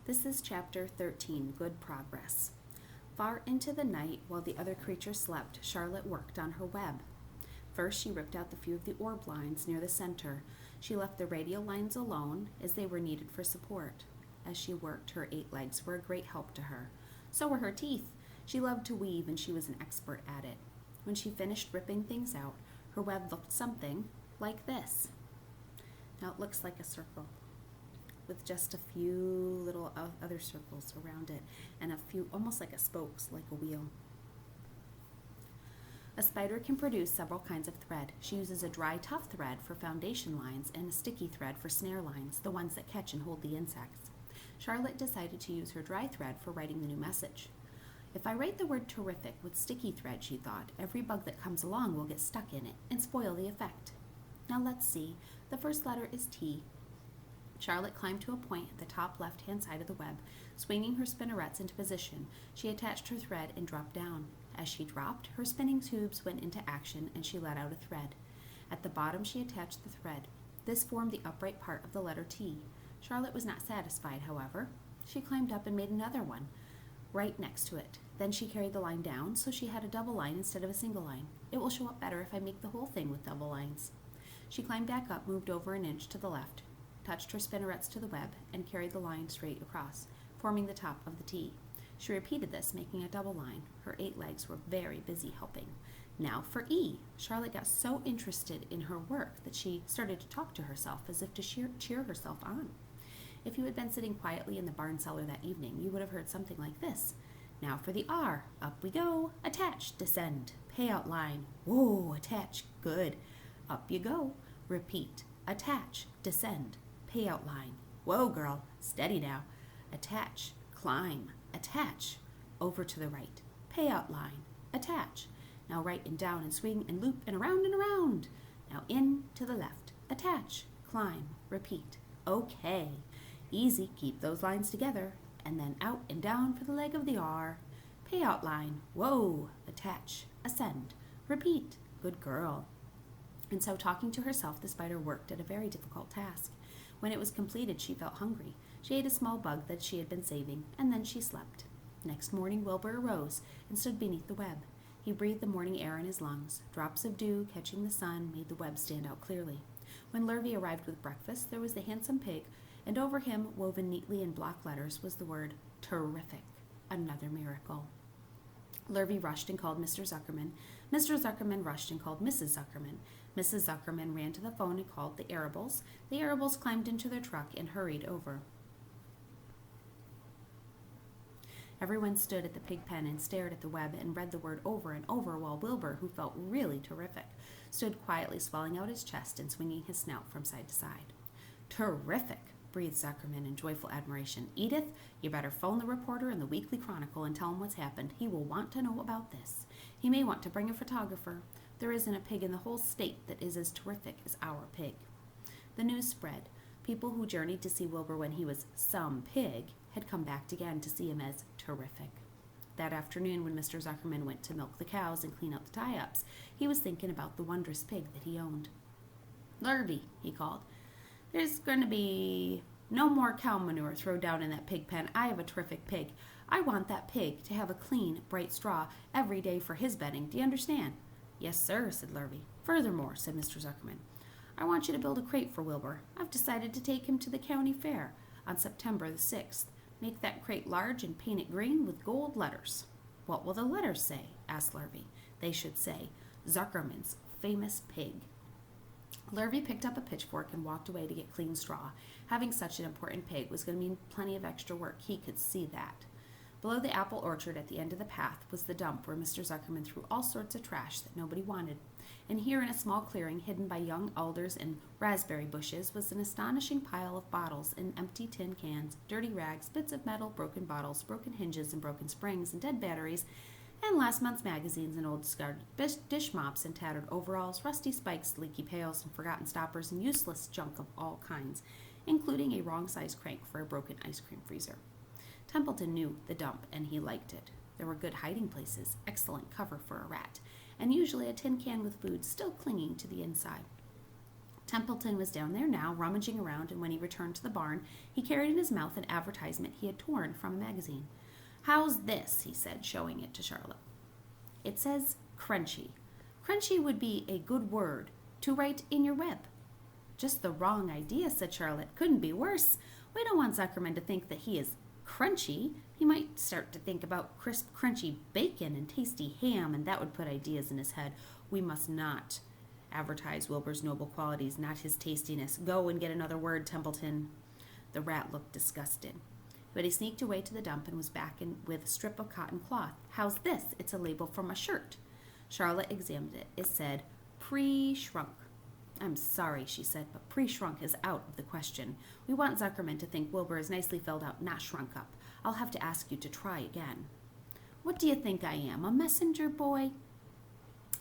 This is Chapter 13, Good Progress. Far into the night, while the other creatures slept, Charlotte worked on her web. First, she ripped out the few of the orb lines near the center. She left the radial lines alone, as they were needed for support. As she worked, her 8 legs were a great help to her. So were her teeth. She loved to weave, and she was an expert at it. When she finished ripping things out, her web looked something like this. Now it looks like a circle, with just a few little other circles around it, and a few, almost like a spokes, like a wheel. A spider can produce several kinds of thread. She uses a dry, tough thread for foundation lines and a sticky thread for snare lines, the ones that catch and hold the insects. Charlotte decided to use her dry thread for writing the new message. If I write the word terrific with sticky thread, she thought, every bug that comes along will get stuck in it and spoil the effect. Now let's see. The first letter is T. Charlotte climbed to a point at the top left-hand side of the web. Swinging her spinnerets into position, she attached her thread and dropped down. As she dropped, her spinning tubes went into action and she let out a thread. At the bottom, she attached the thread. This formed the upright part of the letter T. Charlotte was not satisfied, however. She climbed up and made another one right next to it. Then she carried the line down, so she had a double line instead of a single line. It will show up better if I make the whole thing with double lines. She climbed back up, moved over an inch to the left, touched her spinnerets to the web, and carried the line straight across, forming the top of the T. She repeated this, making a double line. Her 8 legs were very busy helping. Now for E. Charlotte got so interested in her work that she started to talk to herself as if to cheer herself on. If you had been sitting quietly in the barn cellar that evening, you would have heard something like this. Now for the R. Up we go. Attach, descend. Payout line. Whoa, attach. Good. Up you go. Repeat. Attach, descend. Payout line. Whoa, girl. Steady now. Attach. Climb. Attach. Over to the right. Payout line. Attach. Now right and down and swing and loop and around and around. Now in to the left. Attach. Climb. Repeat. Okay. Easy. Keep those lines together. And then out and down for the leg of the R. Payout line. Whoa. Attach. Ascend. Repeat. Good girl. And so, talking to herself, the spider worked at a very difficult task. When it was completed, she felt hungry. She ate a small bug that she had been saving, and then she slept. Next morning, Wilbur arose and stood beneath the web. He breathed the morning air in his lungs. Drops of dew catching the sun made the web stand out clearly. When Lurvy arrived with breakfast, there was the handsome pig, and over him, woven neatly in block letters, was the word terrific. Another miracle. Lurvy rushed and called Mr. Zuckerman. Mr. Zuckerman rushed and called Mrs. Zuckerman. Mrs. Zuckerman ran to the phone and called the Arables. The Arables climbed into their truck and hurried over. Everyone stood at the pig pen and stared at the web and read the word over and over, while Wilbur, who felt really terrific, stood quietly swelling out his chest and swinging his snout from side to side. Terrific, breathed Zuckerman in joyful admiration. Edith, you better phone the reporter in the Weekly Chronicle and tell him what's happened. He will want to know about this. He may want to bring a photographer. There isn't a pig in the whole state that is as terrific as our pig. The news spread. People who journeyed to see Wilbur when he was some pig had come back again to see him as terrific. That afternoon, when Mr. Zuckerman went to milk the cows and clean out the tie-ups, he was thinking about the wondrous pig that he owned. Lurvy, he called, there's going to be no more cow manure thrown down in that pig pen. I have a terrific pig. I want that pig to have a clean, bright straw every day for his bedding. Do you understand? Yes, sir, said Lurvy. Furthermore, said Mr. Zuckerman, I want you to build a crate for Wilbur. I've decided to take him to the county fair on September the 6th. Make that crate large and paint it green with gold letters. What will the letters say? Asked Lurvy. They should say, Zuckerman's famous pig. Lurvy picked up a pitchfork and walked away to get clean straw. Having such an important pig was going to mean plenty of extra work. He could see that. Below the apple orchard at the end of the path was the dump where Mr. Zuckerman threw all sorts of trash that nobody wanted. And here in a small clearing hidden by young alders and raspberry bushes was an astonishing pile of bottles and empty tin cans, dirty rags, bits of metal, broken bottles, broken hinges and broken springs, and dead batteries, and last month's magazines and old discarded dish mops and tattered overalls, rusty spikes, leaky pails, and forgotten stoppers, and useless junk of all kinds, including a wrong-sized crank for a broken ice cream freezer. Templeton knew the dump, and he liked it. There were good hiding places, excellent cover for a rat, and usually a tin can with food still clinging to the inside. Templeton was down there now, rummaging around, and when he returned to the barn, he carried in his mouth an advertisement he had torn from a magazine. "How's this?" he said, showing it to Charlotte. "It says crunchy. Crunchy would be a good word to write in your web." "Just the wrong idea," said Charlotte. "Couldn't be worse. We don't want Zuckerman to think that he is crunchy. He might start to think about crisp, crunchy bacon and tasty ham, and that would put ideas in his head. We must not advertise Wilbur's noble qualities, not his tastiness. Go and get another word, Templeton." The rat looked disgusted, but he sneaked away to the dump and was back with a strip of cotton cloth. "How's this? It's a label from a shirt." Charlotte examined it. It said, "Pre-shrunk." "I'm sorry," she said, "but pre-shrunk is out of the question. We want Zuckerman to think Wilbur is nicely filled out, not shrunk up. I'll have to ask you to try again." "What do you think I am, a messenger boy?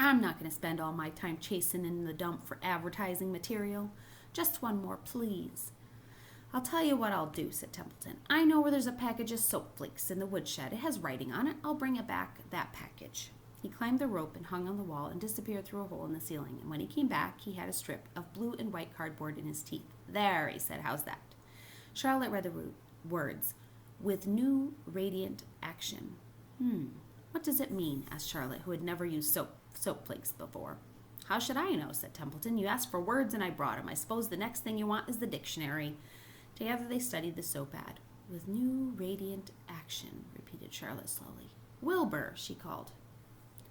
I'm not going to spend all my time chasing in the dump for advertising material. Just one more, please." "I'll tell you what I'll do," said Templeton. "I know where there's a package of soap flakes in the woodshed. It has writing on it. I'll bring it back, that package." He climbed the rope and hung on the wall and disappeared through a hole in the ceiling, and when he came back, he had a strip of blue and white cardboard in his teeth. "There," he said, "how's that?" Charlotte read the words, "With new radiant action." What does it mean?" asked Charlotte, who had never used soap flakes before. "How should I know?" said Templeton. "You asked for words and I brought them. I suppose the next thing you want is the dictionary." Together they studied the soap ad. "With new radiant action," repeated Charlotte slowly. "Wilbur," she called.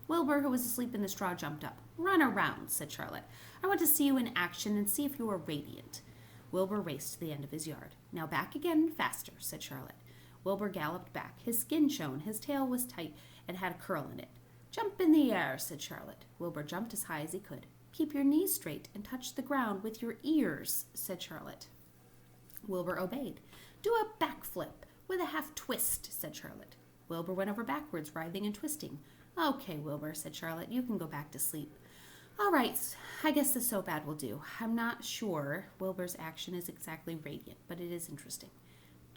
Wilbur, who was asleep in the straw, jumped up. "Run around," said Charlotte. "I want to see you in action and see if you are radiant." Wilbur raced to the end of his yard. "Now back again, faster," said Charlotte. Wilbur galloped back. His skin shone, his tail was tight and had a curl in it. "Jump in the air," said Charlotte. Wilbur jumped as high as he could. "Keep your knees straight and touch the ground with your ears," said Charlotte. Wilbur obeyed. "Do a backflip with a half twist," said Charlotte. Wilbur went over backwards, writhing and twisting. "Okay, Wilbur," said Charlotte, "you can go back to sleep." "All right, I guess the soap ad will do. I'm not sure Wilbur's action is exactly radiant, but it is interesting."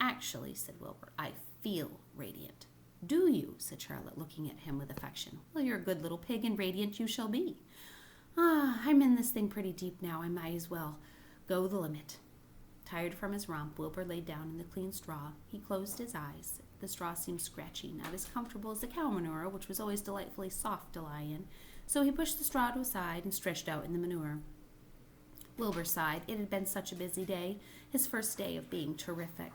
"Actually," said Wilbur, "I feel radiant." "Do you?" said Charlotte, looking at him with affection. "Well, you're a good little pig, and radiant you shall be." I'm in this thing pretty deep now. I might as well go the limit." Tired from his romp, Wilbur lay down in the clean straw. He closed his eyes. The straw seemed scratchy, not as comfortable as the cow manure, which was always delightfully soft to lie in, so he pushed the straw to his side and stretched out in the manure. Wilbur sighed. It had been such a busy day, his first day of being terrific.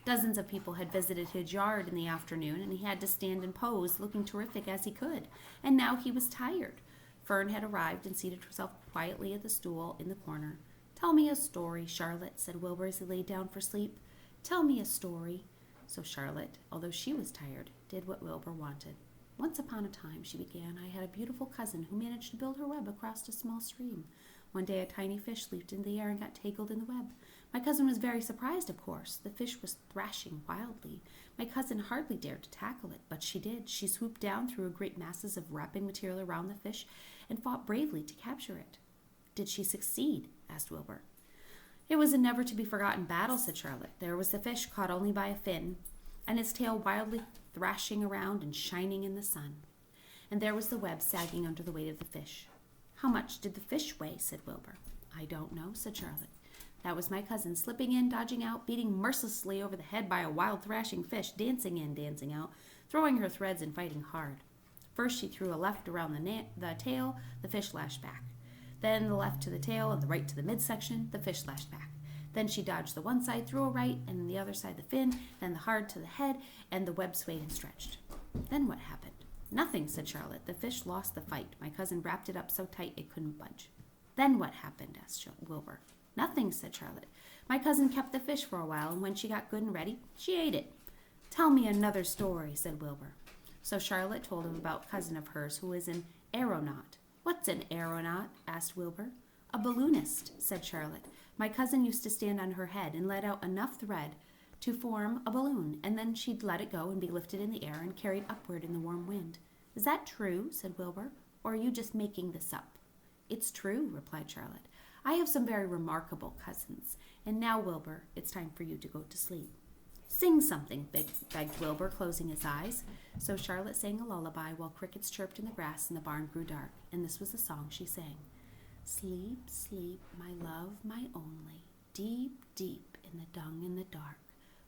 Dozens of people had visited his yard in the afternoon, and he had to stand and pose, looking terrific as he could. And now he was tired. Fern had arrived and seated herself quietly at the stool in the corner. "Tell me a story, Charlotte," said Wilbur as he lay down for sleep. "Tell me a story." So Charlotte, although she was tired, did what Wilbur wanted. "Once upon a time," she began, "I had a beautiful cousin who managed to build her web across a small stream. One day a tiny fish leaped into the air and got tangled in the web. My cousin was very surprised, of course. The fish was thrashing wildly. My cousin hardly dared to tackle it, but she did. She swooped down through great masses of wrapping material around the fish and fought bravely to capture it." "Did she succeed?" asked Wilbur. "It was a never-to-be-forgotten battle," said Charlotte. "There was the fish caught only by a fin, and its tail wildly thrashing around and shining in the sun. And there was the web sagging under the weight of the fish." "How much did the fish weigh?" said Wilbur. "I don't know," said Charlotte. "That was my cousin, slipping in, dodging out, beating mercilessly over the head by a wild thrashing fish, dancing in, dancing out, throwing her threads and fighting hard. First she threw a left around the tail, the fish lashed back. Then the left to the tail and the right to the midsection, the fish lashed back. Then she dodged the one side, threw a right, and the other side the fin, then the hard to the head, and the web swayed and stretched." "Then what happened?" "Nothing," said Charlotte. "The fish lost the fight. My cousin wrapped it up so tight it couldn't budge." "Then what happened?" asked Wilbur. "Nothing," said Charlotte. "My cousin kept the fish for a while, and when she got good and ready, she ate it." "Tell me another story," said Wilbur. So Charlotte told him about a cousin of hers who was an aeronaut. "What's an aeronaut?" asked Wilbur. "A balloonist," said Charlotte. "My cousin used to stand on her head and let out enough thread to form a balloon, and then she'd let it go and be lifted in the air and carried upward in the warm wind." "Is that true?" said Wilbur. "Or are you just making this up?" "It's true," replied Charlotte. "I have some very remarkable cousins. And now, Wilbur, it's time for you to go to sleep." "Sing something," begged Wilbur, closing his eyes. So Charlotte sang a lullaby while crickets chirped in the grass and the barn grew dark, and this was the song she sang. Sleep, sleep, my love, my only, deep, deep in the dung and the dark.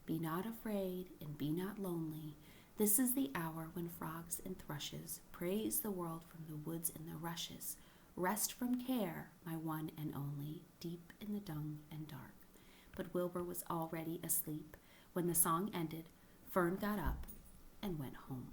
Be not afraid and be not lonely. This is the hour when frogs and thrushes praise the world from the woods and the rushes. Rest from care, my one and only, deep in the dung and dark. But Wilbur was already asleep. When the song ended, Fern got up and went home.